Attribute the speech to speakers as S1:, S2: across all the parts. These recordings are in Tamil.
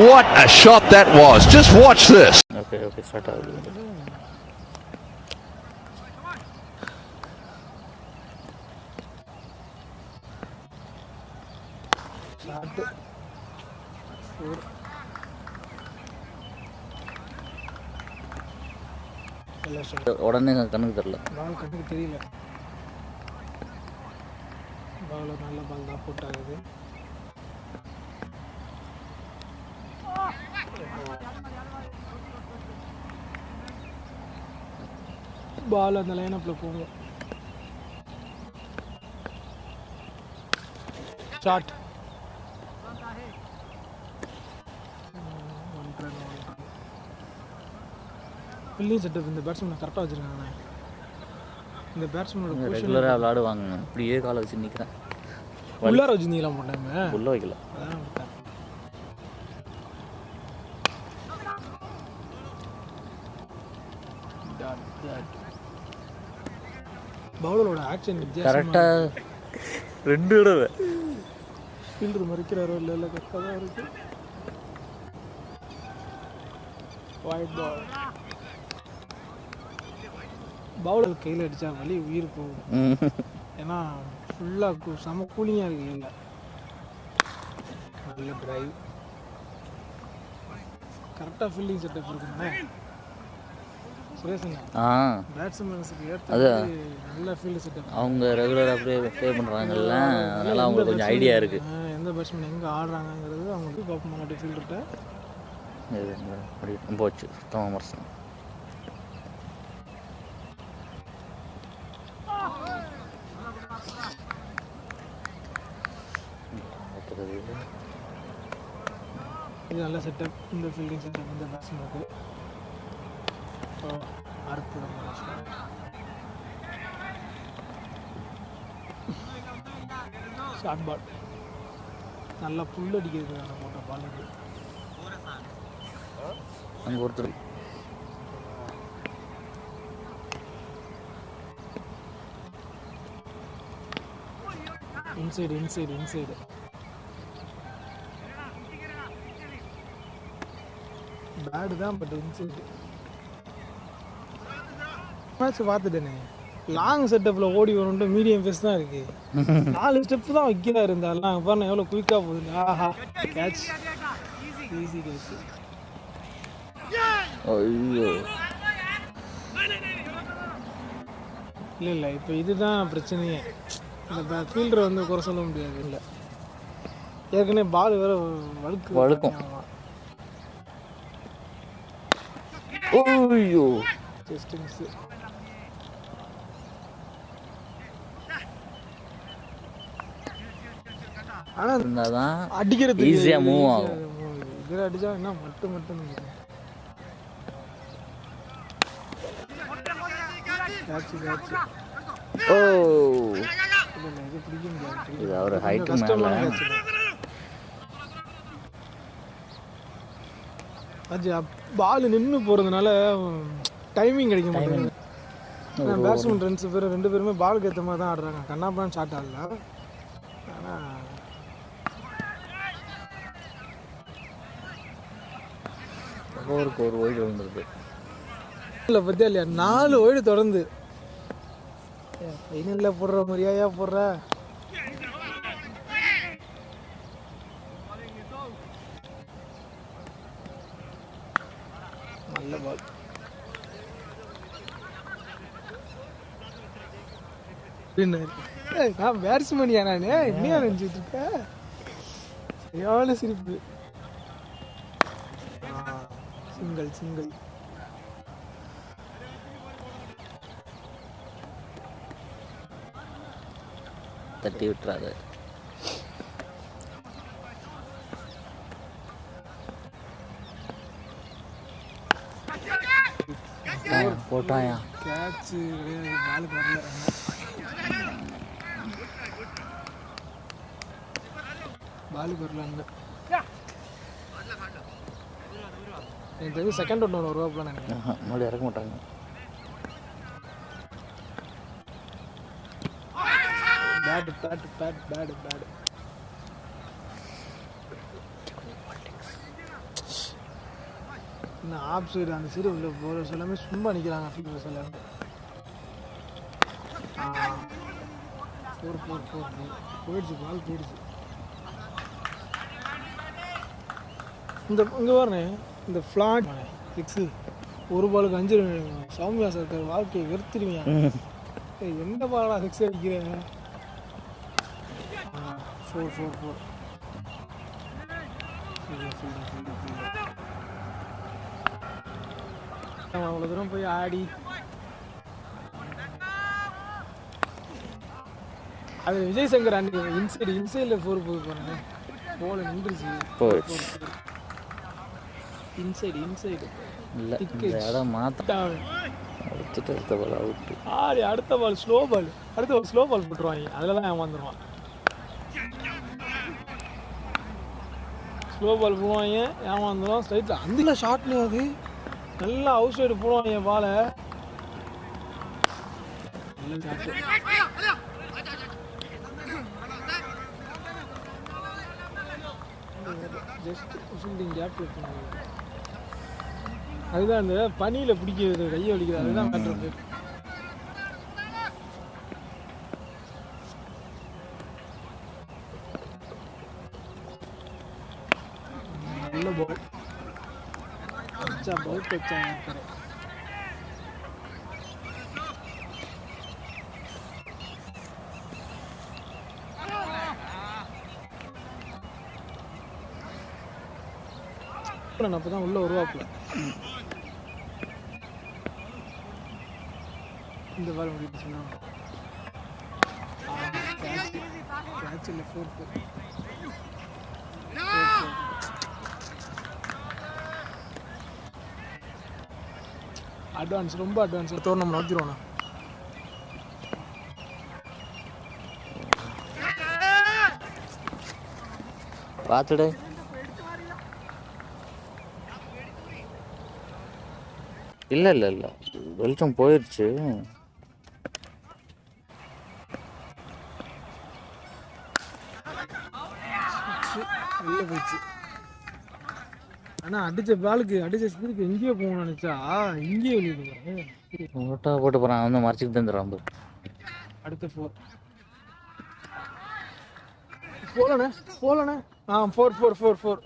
S1: What a shot that was. Just watch this.
S2: Okay, start ஆகுது. உடனே கண்ணுக்கு தெரியல,
S3: பால் கண்ணுக்கு தெரியல. பால் நல்ல பால் தான் போட் ஆகுது. பால் அந்த லைனப்பில் போகும். ஷாட். ஃபீல்டிங் செட்டப் இந்த பேட்ஸ்மேன் கரெக்டாக வச்சுருக்காங்க. இந்த பேட்ஸ்மேனோட
S2: ரெகுலராக விளாடுவாங்க. இப்படியே காலை வச்சு நிற்கிறேன்.
S3: உள்ளார வச்சுருந்தீங்களா போட்டாங்க?
S2: உள்ள வைக்கல.
S3: பவுலரோட ஆக்ஷன்
S2: கரெக்டாக 2 தடவை
S3: ஃபீல்டர் மறிக்கிறாரோ இல்லை கரெக்டாக தான் இருக்கு. White ball. பவுலர் கையில் அடித்தா வலி உயிர் போகும். ஏன்னா ஃபுல்லாக செம கூலிங்காக இருக்குது. இல்லை நல்ல டிரைவ், கரெக்டாக ஃபீல்டிங் செட்டப் இருக்குங்க. சுரேஷங்க பேட்ஸ்மேன்ஸுக்கு ஏற்ற நல்ல ஃபீல்டு செட்டப்.
S2: அவங்க ரெகுலராக அப்படியே ப்ளே பண்ணுறாங்கல்ல, அதனால் அவங்களுக்கு கொஞ்சம் ஐடியா இருக்குது.
S3: எந்த பேட்ஸ்மேன் எங்கே ஆடுறாங்கங்கிறது அவங்களுக்கு பார்ப்போம். முன்னாடி ஃபீல்டர்கிட்ட
S2: அப்படி போச்சு சுத்தமாக மரசம்.
S3: இது நல்ல செட்டப். இந்த ஃபீல்டிங் செட்டப் இந்த பேட்ஸ்மேனுக்கு அடுத்து ஷார்ட் பால். நல்லா புல் அடிக்கிறது அந்த போட்ட பாலுக்கு.
S2: அங்கே ஒருத்தர்
S3: இன்சைடு பேடு தான், பட் இன்சைடு மேட்ச் பார்த்துட்டேனே. லாங் செட்டப்பில் ஓடி வரணுன்ட்டு மீடியம் ஃபேஸ் தான் இருக்குது. 4 ஸ்டெப்பு தான் வைக்கிறா இருந்தாலும் பாருங்க எவ்வளோ குயிக்காக போகுது. ஆஹா, கேட்ச், ஈஸி கேட்ச்.
S2: ஐயோ
S3: இல்லை இப்போ இதுதான் பிரச்சனையே. இந்த ஃபீல்டரை வந்து குறை சொல்ல முடியாது. இல்லை ஏற்கனவே பால் வேறு வழுக்கும்.
S2: ஐயோ
S3: ஜஸ்ட் மிஸ். ஆனால்
S2: இருந்தாதான்
S3: அடிக்கிறது
S2: ஈஸியாக மூவ் ஆகும்.
S3: இதில் அடித்தா என்ன மட்டும்
S2: ஓ
S3: இது பிடிக்க முடியாது.
S2: இது அவர் ஹைட்டு
S3: கஷ்டமான கேட்ச். அது பால் நின்று போகிறதுனால டைமிங் கிடைக்க மாட்டேங்குது. பேட்ஸ்மேன் 2 பேருமே பாலுக்கு ஏற்ற மாதிரி தான் ஆடுறாங்க. கண்ணாப்பான்னு ஷாட் ஆடல. ஆனால்
S2: ஒரு ஒயிட் வந்துருக்கு.
S3: இல்லை பற்றியா இல்லையா 4 ஒயிடு தொடர்ந்து ஃபைனலில் போடுற மாதிரியா போடுற. நல்ல பால். நான் பேட்ஸ்மேனியா நான் என்னையா நினச்சிட்டு இருக்கேன். சரியான சிரிப்பு. சிங்கிள்
S2: தட்டி விட்டுறாத. போட்டாயா
S3: கேட்ச் பாலுக்கு வரல. பாலுக்கு வரல. எனக்கு தெரிஞ்சு செகண்ட் ஒன்று வருவாப்புல நினைக்கிறேன்.
S2: மறுபடியும் இறக்க மாட்டாங்க.
S3: பேட் இந்த ஆப் சைடு அந்த சைடு உள்ள போலர்ஸ் எல்லாமே சும்மா நிற்கிறாங்க ஃபீல்டர்ஸ் எல்லாமே. 4 போயிடுச்சு, பால் போயிடுச்சு. இந்த இங்கே பாருண்ணே, இந்த ஃப்ளாட் 6 ஒரு பாலுக்கு 5 ரன். சௌமியா சர்க்கார் வாழ்க்கையை வெறுத்துடுவீங்க. எந்த பாலா 6 அடிக்கிறேன். 4 அவ்வளோ தூரம் போய் ஆடி அது விஜய் சங்கர் அன்னைக்கு இன்சைடில் 4 போய் போறாங்க. போல நின்றுச்சு. இன்சைடு
S2: இல்லை இந்த இடம் மாற்றான் வச்சுட்டு அடுத்த பால் அவுட்டு.
S3: அடுத்த பால் ஸ்லோ பால் போட்டுருவாங்க. அதில் தான் ஏமாந்துருவான். ஸ்லோ பால் போடுவாங்க, ஏமாந்துடும். ஸ்ட்ரைட்டில் அந்த ஷாட்லேயும் அது நல்லா அவுட் சைடு போடுவாங்க பாலை. நல்ல ஷாட்டு. ஜஸ்ட் ஃபீல்டிங் கேப் இருக்குங்க. அதுதான் அந்த பனியில் பிடிக்கிறது, கையை வலிக்கிறது, அதுதான் மேட்ரு. நல்ல பால் अच्छा बहुत अच्छा है करे. அப்பதான் உள்ள உருவாக்கல. இந்த பால் முடிச்சு சொன்னா கேட்ச் இல்ல 4. அட்வான்ஸ், ரொம்ப அட்வான்ஸ். தோரணம் நோக்கிடுவோண்ணா.
S2: பார்த்துடு. இல்லை வெளிச்சம் போயிடுச்சு.
S3: வெளில போயிடுச்சு. ஆனால் அடிச்ச ஸ்பீடுக்கு எங்கேயோ போகணும்னு நினச்சா இங்கேயே வெளியே
S2: போட்டு போகிறான். வந்து மறைச்சிட்டு தந்துடுறான்.
S3: அடுத்த 4 போலண்ணே. 4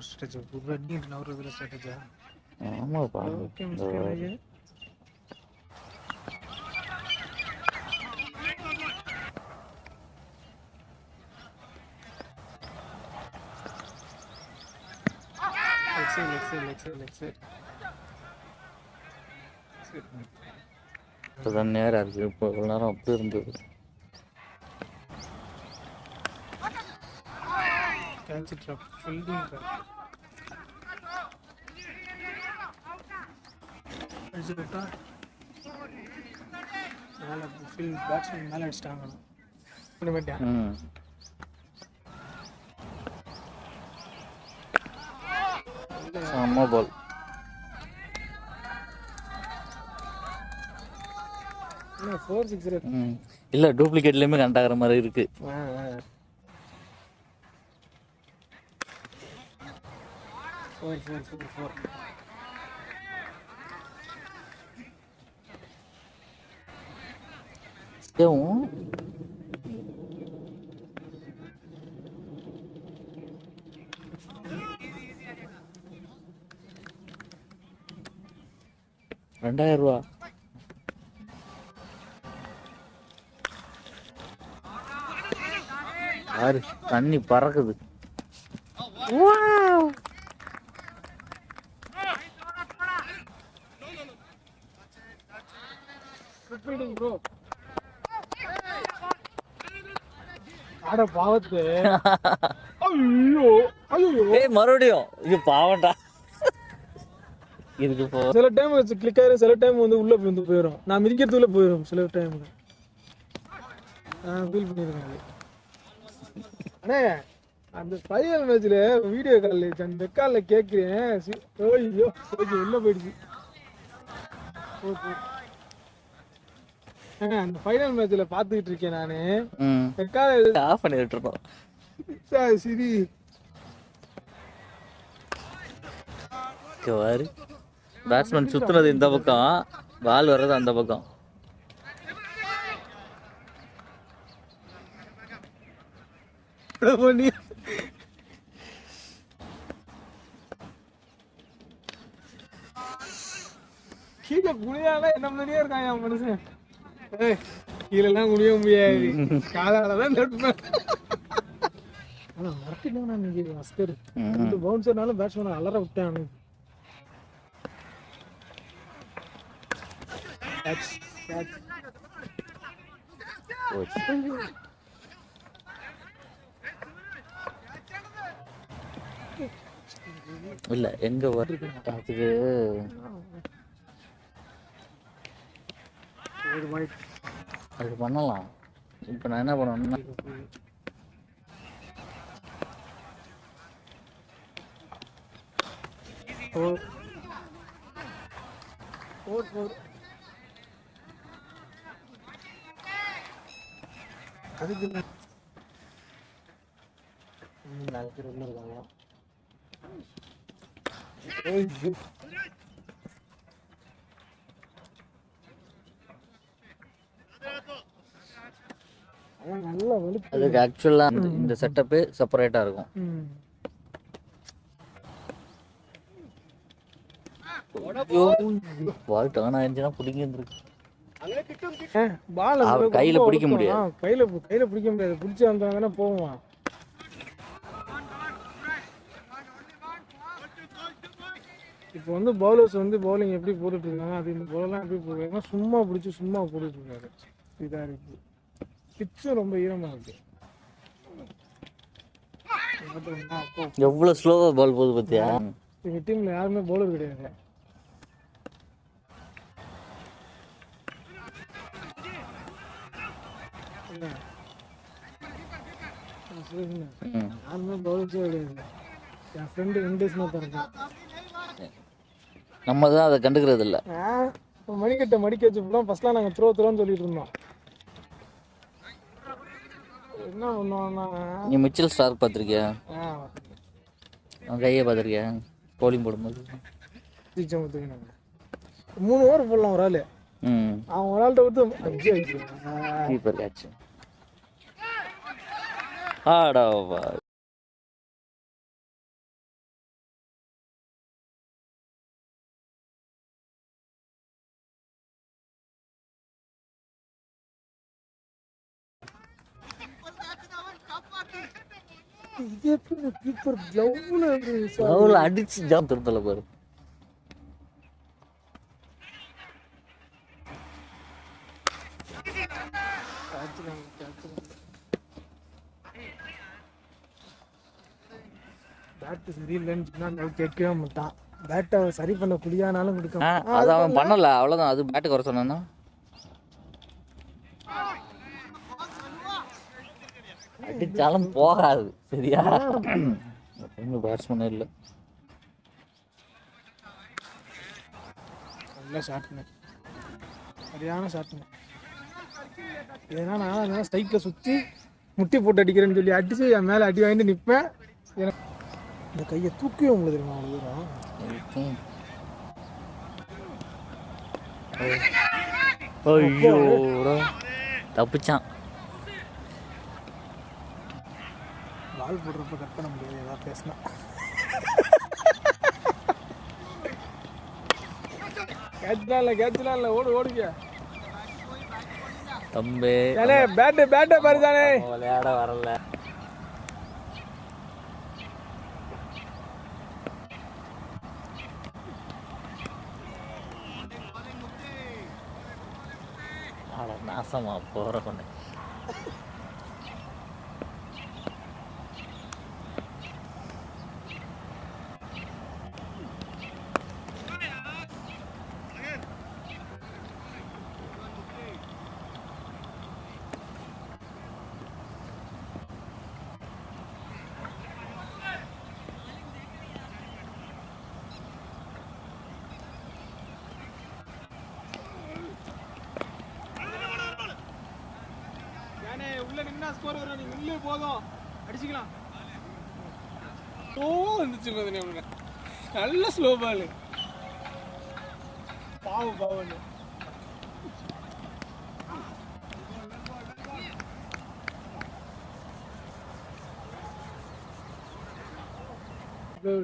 S3: ஸ்ட்ராட்டஜி வெட்டிங் ஒரு இதில் ஸ்ட்ராட்டஜியா?
S2: ஆமாப்பா. இப்போதான் நேரம் இருக்கு. இப்போ இவ்வளோ நேரம் அப்படி இருந்தது.
S3: மேலே அடிச்சிட்டாங்க.
S2: செம்ம பால். இல்லை டூப்ளிகேட்லேயுமே கண்டாகிற மாதிரி இருக்கு. ஏவும் 2000 ரூபா. யாரு தண்ணி பறக்குது.
S3: அட பாவத்து. ஐயோ
S2: மறுபடியும் இது பாவண்டா. இதுக்கு போ.
S3: சில டைம் கிளிக் ஆயிரும், சில டைம் வந்து உள்ள வந்து போயிடும். நான் மிதிக்கிறதுக்குள்ள போயிடும் சில டைம். ஃபீல் பண்ணிருக்கேன். அண்ணே அந்த ஃபைனல் மேட்ச்ல வீடியோ காலில் அந்த காலில் கேட்குறேன். ஐயோ உள்ள போயிடுச்சு. அந்த ஃபைனல் மேட்ச்ல பாத்துக்கிட்டு இருக்கேன் நானு.
S2: ஆஃப் பண்ணி விட்டுருக்கோம்.
S3: சரி
S2: பாரு பேட்ஸ்மேன் சுத்துனது இந்த பக்கம், பால் வர்றது அந்த பக்கம்.
S3: பண்ணி கீழே குனியால என்ன மாதிரியே இருக்கான் என் மனுஷன். கீழெல்லாம் குனிய முடியாது, காலாலதான் தடுப்பேன். ஆனா மறக்கிட்டான் நான் இன்னைக்கு அஸ்கர். 2 பவுன்சர்னாலும் பேட்ஸ்மேன் அலற விட்டேன் அவனுக்கு.
S2: இல்ல எங்க வருது அதுக்கு அது பண்ணலாம். இப்ப நான் என்ன பண்ணணும்னா
S3: அதுக்கு நல்லா வலிப்பு.
S2: அதுக்கு ஆக்சுவலா இந்த செட்டப்பு செப்பரேட்டா இருக்கும். பால் டர்ன் ஆயிருந்துச்சுன்னா பிடிங்க இருந்திருக்கு.
S3: பால்
S2: அவர் கையில பிடிக்க முடியாது.
S3: கையில பிடிக்க முடியாது. பிடிச்சி வந்தாங்கன்னா போவான். இப்போ வந்து பவுலர்ஸ் வந்து பவுலிங் எப்படி போட்டுட்டு இருக்காங்க, அது இந்த பவுலாம் எப்படி போடுறாங்க, சும்மா பிடிச்சி சும்மா போட்டுட்டு இருக்காரு. இதாக இருக்கு. பிச்சும் ரொம்ப ஈரமாக இருக்கு.
S2: எவ்வளவு ஸ்லோவா பால் போகுது பார்த்தியா?
S3: எங்கள் டீமில் யாருமே பவுலர் கிடையாது. யாருமே பவுலர்ஸே கிடையாது. என் ஃப்ரெண்டு வெங்கடேஷ்னா தரேன்.
S2: நம்ம தான் அதை கண்டுக்கிறது இல்லை.
S3: மணிக்கட்டை மடிக்க வச்சு ஃபர்ஸ்ட்லாம் நாங்கள் த்ரோன்னு சொல்லிட்டு இருந்தோம். என்ன பண்ணுவோம்,
S2: நீ மிச்சல் ஸ்டார்க் பார்த்துருக்கியா? அவன் கையை பார்த்துருக்கியா போலிங் போடும்போது?
S3: 3 ஓவர் போடலாம் ஒரு ஆள். அவன் ஒரு ஆள்கிட்ட விட்டு
S2: கீப்பர் கேட்ச். ஆடாவா அடிச்சு ஜாம் திருத்தல பாரு.
S3: பேட்டு சரியில்லைன்னு கேட்கவே மாட்டான். பேட்டை சரி பண்ண குடியானாலும் கொடுக்க.
S2: அது அவன் பண்ணல, அவ்வளோதான். அது பேட்டு குறை சொன்னா அடிச்சாலும் போகாது. சரியா? பேட்ஸ்மேன் இல்லை.
S3: நல்ல ஷாட்னு, சரியான ஷாட்னு. ஏன்னா நான் ஸ்ட்ரைக்கில் சுற்றி முட்டி போட்டு அடிக்கிறேன்னு சொல்லி அடிச்சு என் மேலே அடி வாங்கிட்டு நிற்பேன். இந்த கையை தூக்கவே உங்களுக்கு தெரியுமா அவ்வளோ தூரம்?
S2: தப்பிச்சான்.
S3: பால் போடுறப்ப கட் பண்ண முடியாது, ஏதாவது பேசினா. கேட்சலாம் இல்லை, ஓடுங்க
S2: தம்பி.
S3: பேட்டை பாரு தானே,
S2: விளையாட வரல. நாசமா போற கொண்டு
S3: உள்ள நின்னா ஸ்கோர் வரும். நீ உள்ளே போதும். அடிச்சுக்கலாம். ஓ வந்துச்சு மதனே அவனுக்கு. நல்ல ஸ்லோ பால். பாவம்.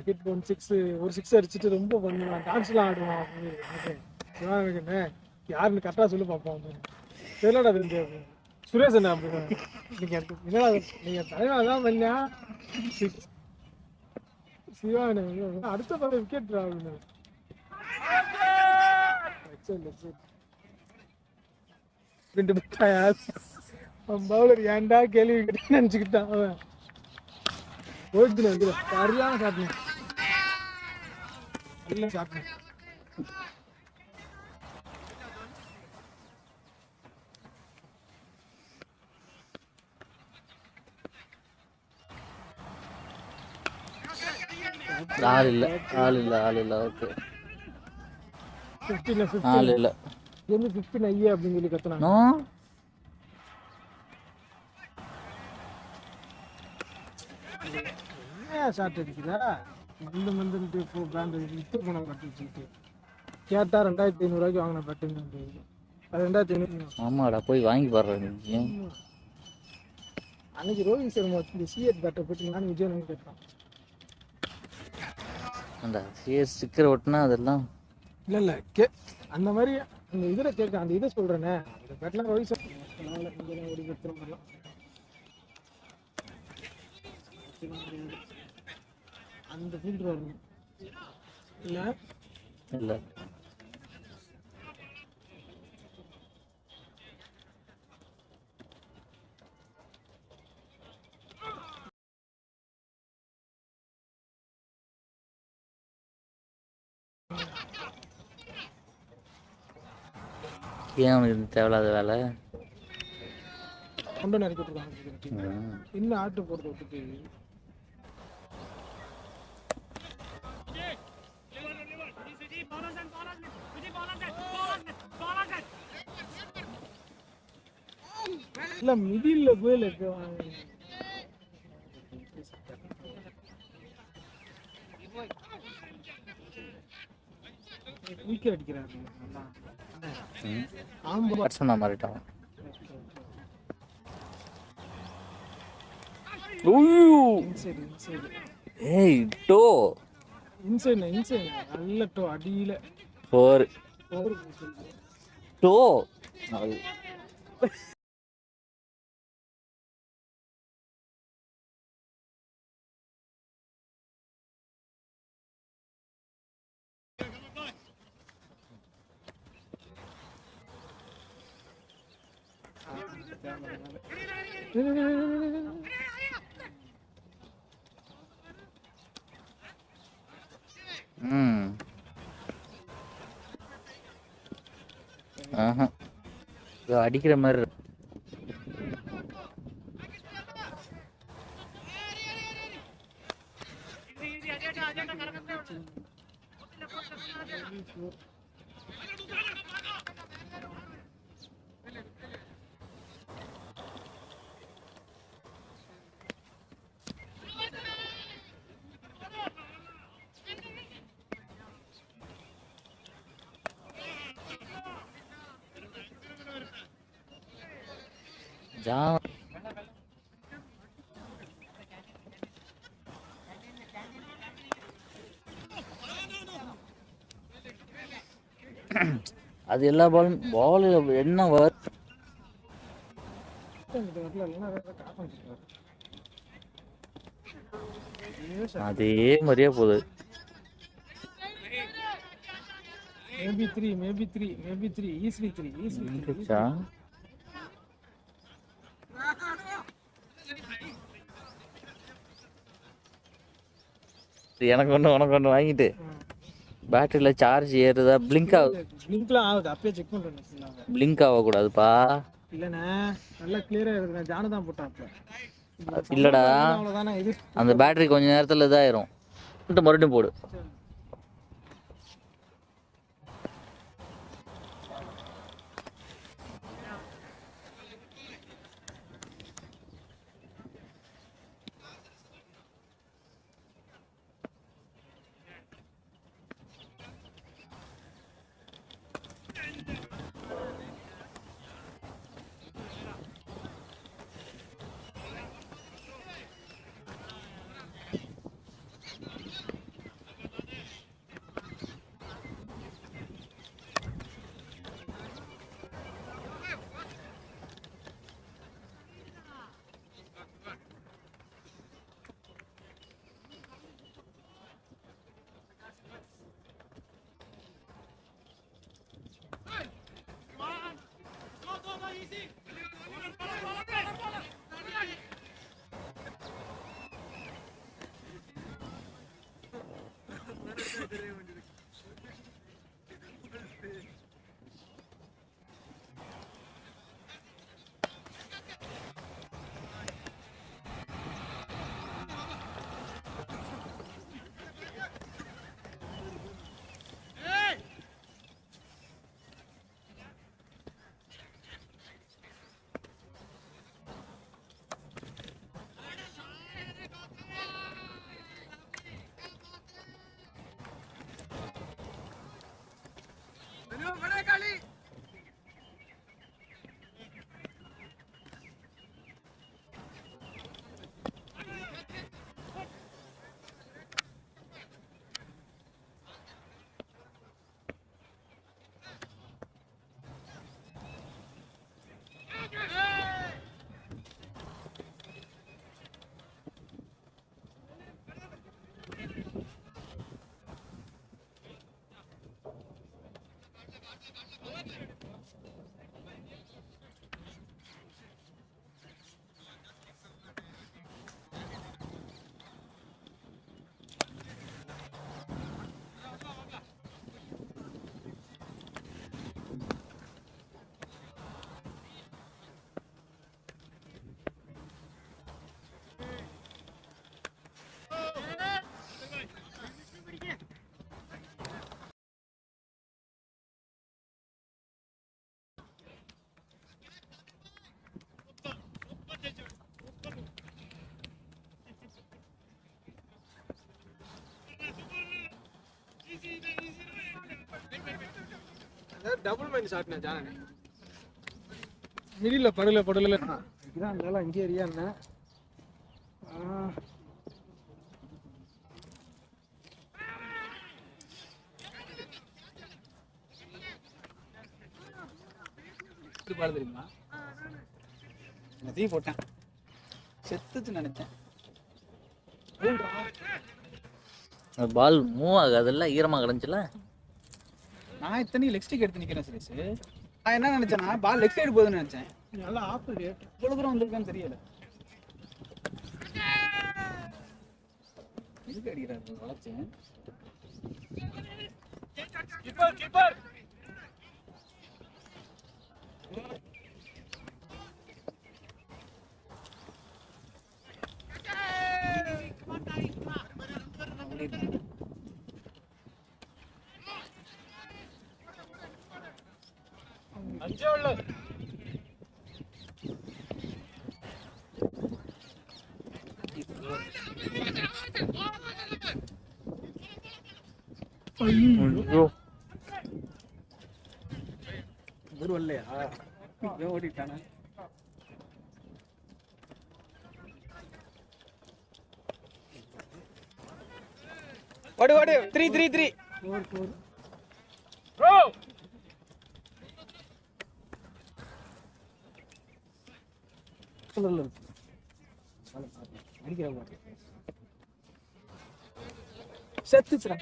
S3: ஹிட் 1 6 ஒரு 6 அடிச்சுட்டு ரொம்ப பண்ணுவான். டான்ஸ்லாம் ஆடுவான். சிவானுக்கு என்ன யாருன்னு கரெக்டாக சொல்லி பார்ப்போம். தெரியலடா தெரிஞ்சு சுரேஷ் என்ன நீங்கள் தலைவா தான் பண்ணா சிவானு அடுத்த பாரு விக்கெட் ட்ராவல் அவன் பவுலர் ஏன்டா கேள்வி விக்கெட் நினச்சிக்கிட்டான். அவன் போயிட்டு வந்து சரியான சாப்பிடு நல்ல சாப்பிடு.
S2: ஆள் இல்ல ஓகே
S3: 15
S2: ஆள் இல்ல
S3: 15 ஐயா அப்படின்னு சொல்லி கத்துனாங்க.
S2: நோ
S3: ஷார்ட் அடிக்குதா மந்துட்டு பிராண்ட் வித்து போன கட்டி வச்சுக்கிட்டு கேட்டா 2500 ரூபாய்க்கு வாங்கின பட்டுங்க. அது 2500.
S2: ஆமாடா போய் வாங்கி பாடுறேன் நீ.
S3: அன்னைக்கு ரோஹித் சர்மா இந்த சிஎட் பேட்டை போட்டு நான் விஜய் கேட்டான்.
S2: அந்த சிஎஸ் ஸ்டிக்கர் ஒட்டினா அதெல்லாம்
S3: இல்லை அந்த மாதிரி அந்த இதில் கேட்க அந்த இதை சொல்கிறேனே அந்த பேட்டெலாம் ரோஹித் சர்மா இங்கே ஓடி கத்துற மாதிரிலாம் அந்த ஃபீல்டு வரணும் இல்லை
S2: இல்லை. ஏன் அவனுக்கு தேவையில்லாத வேலை
S3: கொண்டு நறுக்கி விட்டுருக்காங்க. இன்னும் ஆட்டு போடுறது விட்டுட்டு இல்லை மிடில் போயில விக்கெட் அடிக்கிறாரு.
S2: சொன்ன மாதிரிட்டான். ஏய் டோ
S3: இன்சைட் நல்ல டோ அடியில
S2: 4 டோ அடிக்கிற மாதிரி அது எல்லா பால் என்ன அதே மாதிரியே போகுது.
S3: maybe three easily three.
S2: எனக்கு ஒன்று வாங்கிட்டு பேட்டரியில் சார்ஜ் ஏறுதா பிளிங்க் ஆகுது.
S3: பிளிங்க்லாம் ஆகுது. அப்பயே செக் பண்ணுறேன்.
S2: பிளிங்க் ஆகக்கூடாதுப்பா.
S3: இல்லைண்ணே நல்லா கிளியராக இருக்குண்ணே. ஜானு தான் போட்டான்.
S2: இல்லைடா
S3: அவ்வளோதானே இது.
S2: அந்த பேட்டரி கொஞ்சம் நேரத்தில் இதாயிரும். மறுபடியும் போடு.
S3: டபுள் மைண்ட் ஷாட்னா ஜானே மிடில்ல படல இதான் இருந்தாலும் அங்கே ஏரியா என்ன
S4: பாடு தெரியுமா தீ போட்டேன் செத்துச்சு நினைச்சேன்
S2: பால் மூவ் ஆகாதுல்ல ஈரமாக கிடந்துச்சுல.
S4: நான் இத்தனை லெக் ஸ்டிக் எடுத்து நிக்கிறேன் சுரேஷ். நான் என்ன நினைச்சேன்னா பால் லெக் சைடு போகுதுன்னு நினைச்சேன்.
S3: நல்லா ஆப்பு ரேட்
S4: இவ்வளவு தூரம் வந்திருக்கான்னு தெரியல. எதுக்கு அடிக்கிறாரு வளைச்சேன். கீப்பர் கீப்பர் அஞ்சே உள்ள
S2: ஐயோ
S4: ஒரு வரலையா ஓடிட்டானா. ஓடு ஓடு 3-3-3 ப்ரோ செத்துச்சுடா.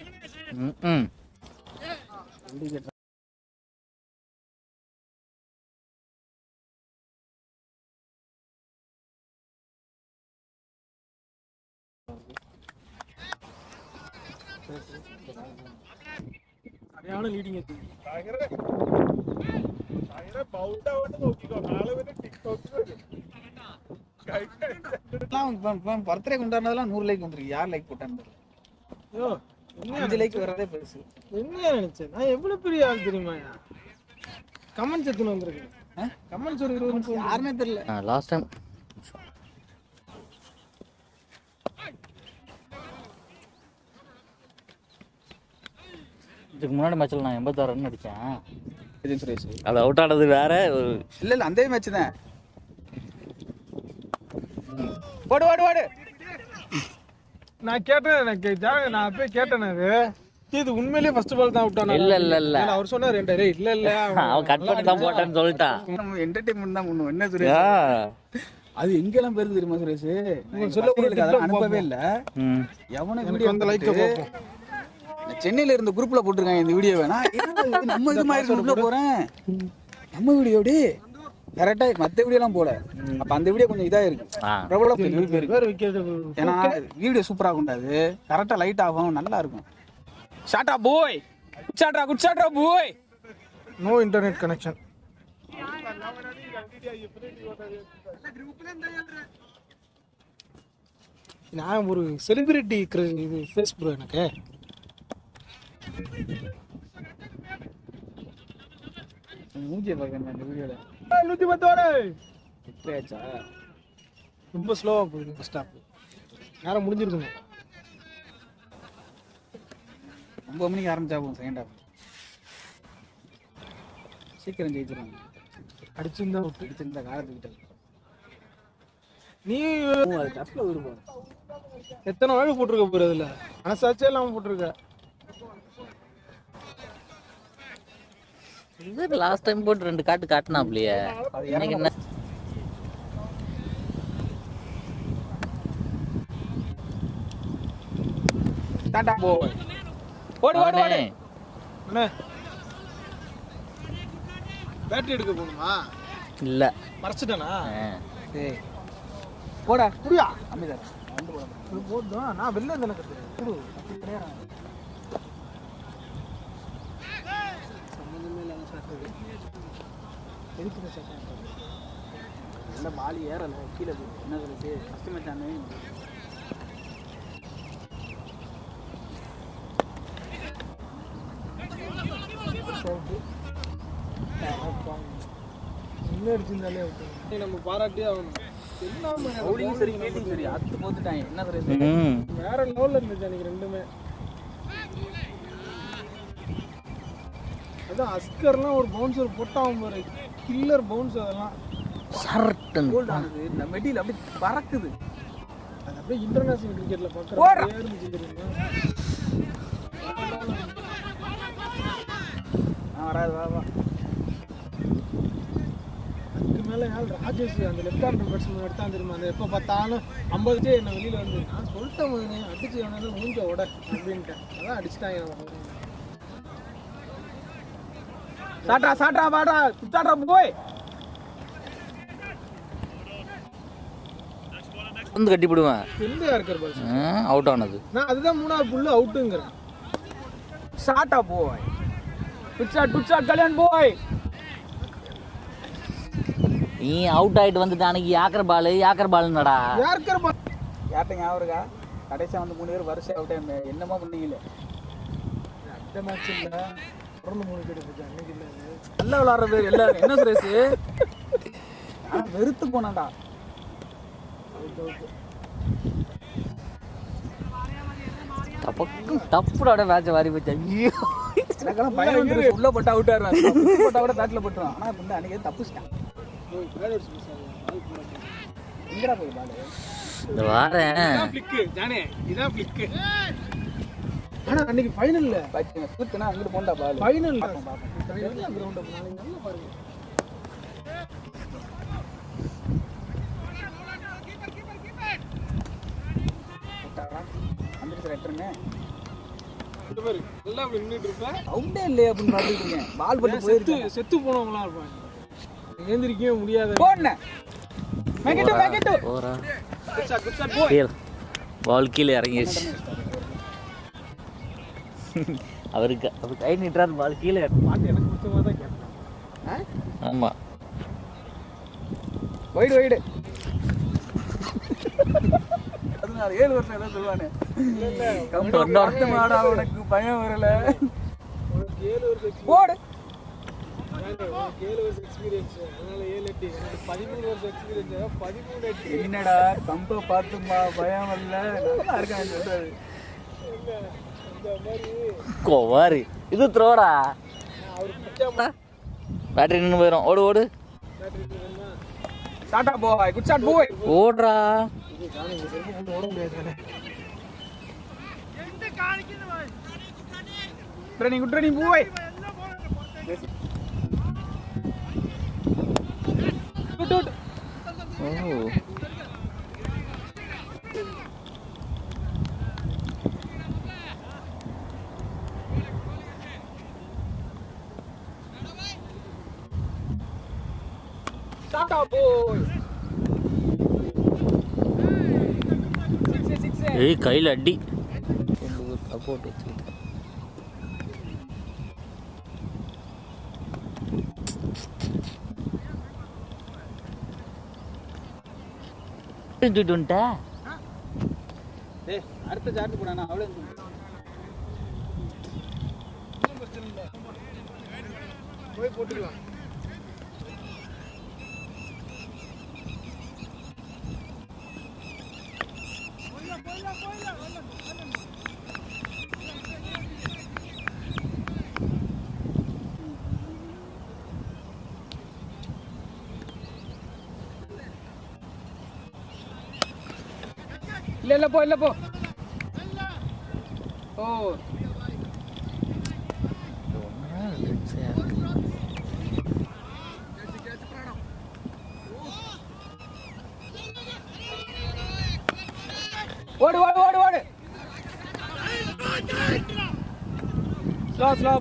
S3: சரியான லீடிங் எத்தி
S4: பர்த்டே கொண்டாடுனதெல்லாம் 100 லைக் வந்துருக்கு. யார் லைக் போட்டான்னு 5 லைக் வரதே பெருசு.
S3: என்ன நினைச்சேன் நான் எவ்வளவு பெரிய ஆள் தெரியுமா? கமெண்ட்ஸ் எத்தனை வந்திருக்கு? கமெண்ட்ஸ் ஒரு 20 நிமிஷம்
S4: யாருமே தெரியல.
S2: லாஸ்ட் டைம் இதுக்கு முன்னாடி மேட்ச்ல நான் 86 ரன் அடிச்சேன்.
S4: சுரேஷ்
S2: அது அவுட் ஆனது வேற.
S4: இல்ல இல்ல அந்த மேட்ச் தான். ஓடு ஓடு ஓடு.
S3: நான் கேட்டேன் நான் அப்பவே கேட்டேன். அது இது உண்மையிலேயே ஃபர்ஸ்ட் பால் தான் அவுட் ஆனா?
S2: இல்ல இல்ல இல்ல
S3: அவர் சொன்னார் ரெண்டு இல்ல இல்ல
S2: அவன் கட் பண்ணி தான் போட்டான்னு சொல்லிட்டான்.
S4: நம்ம என்டர்டெயின்மென்ட் தான் பண்ணுவோம். என்ன சுரேஷ் அது எங்கெல்லாம் பேருக்கு தெரியுமா சுரேஷ்? சொல்ல அனுப்பவே இல்ல. எவனை வீடியோ
S3: அந்த லைக் பாப்போம்.
S4: சென்னையில இருந்த குரூப்ல போட்டுருக்காங்க இந்த வீடியோவை. நான் நம்ம இது மாதிரி குரூப்ல போறேன். நம்ம வீடியோடி கரெக்டா மத்த வீடியோ எல்லாம் போல. அப்ப அந்த வீடியோ கொஞ்சம் இதா இருக்கு. பிரபலம் ஏன்னா வீடியோ சூப்பரா கொண்டாது. கரெக்டா லைட் ஆகும் நல்லா இருக்கும். ஷாட்டா போய் குட் ஷாட்ரா போய்.
S3: No internet connection. நான் ஒரு செலிபிரிட்டி இது ஃபேஸ் ப்ரோ எனக்கு.
S4: மூஞ்சியை பார்க்கணும் அந்த வீடியோல.
S3: 110 இப்பயாச்சா ரொம்ப ஸ்லோவாக போகுது ஃபர்ஸ்ட் ஹாஃப். நேரம் முடிஞ்சிருக்குங்க.
S4: 9 மணிக்கு ஆரம்பிச்சா போகும் செகண்ட் ஹாஃப். சீக்கிரம் ஜெயிச்சிருவாங்க.
S3: அடிச்சிருந்தா விட்டு
S4: அடிச்சிருந்தா காலத்துக்கிட்ட
S3: நீ அது டப்பில் விடுப்போம். எத்தனை வாழை போட்டிருக்க போகிற அதில் மனசாச்சே இல்லாமல் போட்டிருக்க.
S2: இது லாஸ்ட் டைம் போட்டு 2 காட்டு காட்டினாப்லையே. இன்னைக்கு என்ன
S4: டாடா போய் ஓடு ஓடு ஓடு.
S3: அண்ணே பேட்டரி எடுக்க போகணுமா?
S2: இல்லை
S3: மறைச்சிட்டேனா?
S4: டேய் போடா
S3: புரியா
S4: அமிதார் வந்து போடா.
S3: போதும். நான் வெளில இருந்து எனக்கு கொடு. சம்மந்தமே இல்லாமல் சாப்பிட்டது எதுக்குங்க சாப்பிட்டேன்?
S4: நல்ல பாலி ஏறலை கீழே போய் என்ன சொல்லுது கஷ்டமாச்சானே.
S3: இன்னும் அடிச்சிருந்தாலே நம்ம பாராட்டியே ஆகணும்.
S4: பவுலிங் சரி ஃபீல்டிங் சரி அத்து போத்துட்டாங்க. என்ன சொல்றது
S3: வேற லெவலில் இருந்துச்சு அன்னைக்கு ரெண்டுமே. அதான் அஸ்கர்லாம் ஒரு பவுன்சர் போட்டான் பாரு, கில்லர் பவுன்ஸ். அதெல்லாம்
S4: கோல்ட் ஆனது இந்த மெட்டியில் அப்படி பறக்குது.
S3: அது அப்படியே இன்டர்நேஷனல் கிரிக்கெட்ல பார்க்குறேன் இருந்துச்சு தெரியுமா?
S4: வராது வா வா.
S3: அதுக்கு மேலே யார் ராஜேஷ் அந்த லெஃப்ட் ஹேண்ட் பேட்ஸ்மேன் எடுத்தான் தெரியுமா? அந்த எப்போ பார்த்தாலும் 50 என்ன வெளியில் வந்து நான் சொல்லிட்டேன் மகனே அடிச்சு வேணாலும் மூஞ்ச உட அப்படின்ட்டேன். அதான் அடிச்சுட்டாங்க.
S4: சாட்ரா சாட்ரா வாடா சாட்ரா போய்
S2: வந்து கட்டி போடுவேன்.
S3: எந்த இருக்கிற பால்
S2: அவுட் ஆனது.
S3: நான் அதுதான் 3வது புல்லு அவுட்டுங்கிறேன்.
S4: சாட்டா போய் குட் ஷாட் கல்யாண் போய்.
S2: நீ அவுட் ஆயிட்டு வந்துட்டு அன்னைக்கு யாக்கர் பால்னடா.
S3: யாருக்கர் பால்
S4: யார்ட்ட ஞாபகம் இருக்கா? கடைசியாக வந்து 3 பேர் வருஷம் அவுட் ஆயிருந்த என்னமா பண்ணீங்களே.
S3: அந்த மேட்ச் இல்லை தொடர்ந்து 3 விக்கெட் போச்சு அன்னைக்கு. இல்லை
S4: நல்லா விளாட்ற பேர் எல்லாரும் என்ன சுரேஷ் வெறுத்து போனான்டா.
S2: தப்புடா மேட்ச வாரி போச்சு.
S4: எனக்கெல்லாம் பயம் வந்து உள்ள போட்டா அவுட் ஆடுறான், போட்டா கூட பேட்டில் போட்டுருவான். ஆனால் இப்போ அன்னைக்கு தப்புச்சிட்டான். எங்கடா போய் பாலு
S2: இந்த வாரேன்.
S3: ஆனால் அன்னைக்கு ஃபைனல்ல
S4: சுத்துனா அங்கிட்டு போண்டா பாலு.
S3: ஃபைனல்
S4: அவுட்டே இல்லையே அப்படின்னு பார்த்துட்டு இருக்கேன். பால் போட்டு போயிருக்கு.
S3: செத்து போனவங்களா இருப்பாங்க, ஏந்திரிக்கவே முடியாது.
S2: பால் கீழே இறங்கிடுச்சு. அவருக்கு அவர் கை நீட்டுறாரு, பால் கீழே.
S3: பாட்டு எனக்கு பிடிச்ச மாதிரி தான் கேட்பேன்.
S2: ஆமாம்
S4: வைடு 7 வருஷம் ஏதோ சொல்லுவானே உனக்கு பயம் வரல.
S3: உனக்கு 7 வருஷம்
S4: போடு.
S3: உனக்கு 7 வருஷம் எக்ஸ்பீரியன்ஸ், அதனால 7 8. எனக்கு 13 வருஷம் எக்ஸ்பீரியன்ஸ், 13 8.
S4: என்னடா கம்ப பார்த்துமா பயம் வரல. நல்லா இருக்கான்னு சொல்றாரு.
S2: கோவாரி இது த்ரோடா. பேட்டரி நின்று போயிடும். ஓடு ஓடு.
S4: டாடா போய் குட் ஷாட் போய்
S2: ஓடுறா.
S3: ஓட முடியாது.
S4: ட்ரெனிங் போய்
S2: ஓ
S4: டாடா போய்.
S2: ஏய் கையில் அடி போட்டு வச்சுக்கிட்டேன். தூக்கிட்டு வந்துட்டா
S4: டேய் அடுத்த சார்ஜ் போடானா அவ்வளோ
S3: போய் போட்டுக்கலாம்.
S4: இல்ல போ இல்ல போ ஓ ஓடு ஓடு ஓடு ஓடு slow slow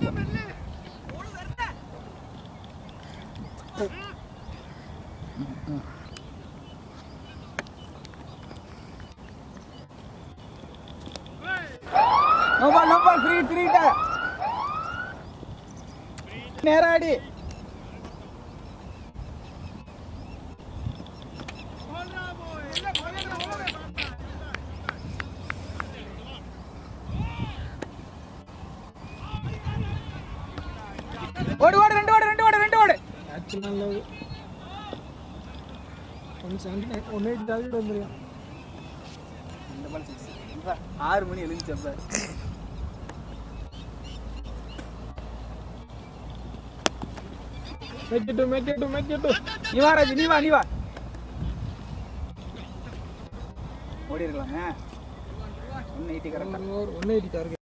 S4: no ball free ta நேராடி ஓடு ஓடு ரெண்டு ஓடு
S3: ஆக்சுவலா நல்லது. 179 180 டார்கெட் வந்துருக்கான்.
S4: இந்த பால் 6 6 மணி எழுந்துச்சப்ப
S3: make it to.
S4: நீ வா ராஜ் நீ வா ஓடி இருக்கலாமே 180 கரெக்டா
S3: 180 டார்கெட்.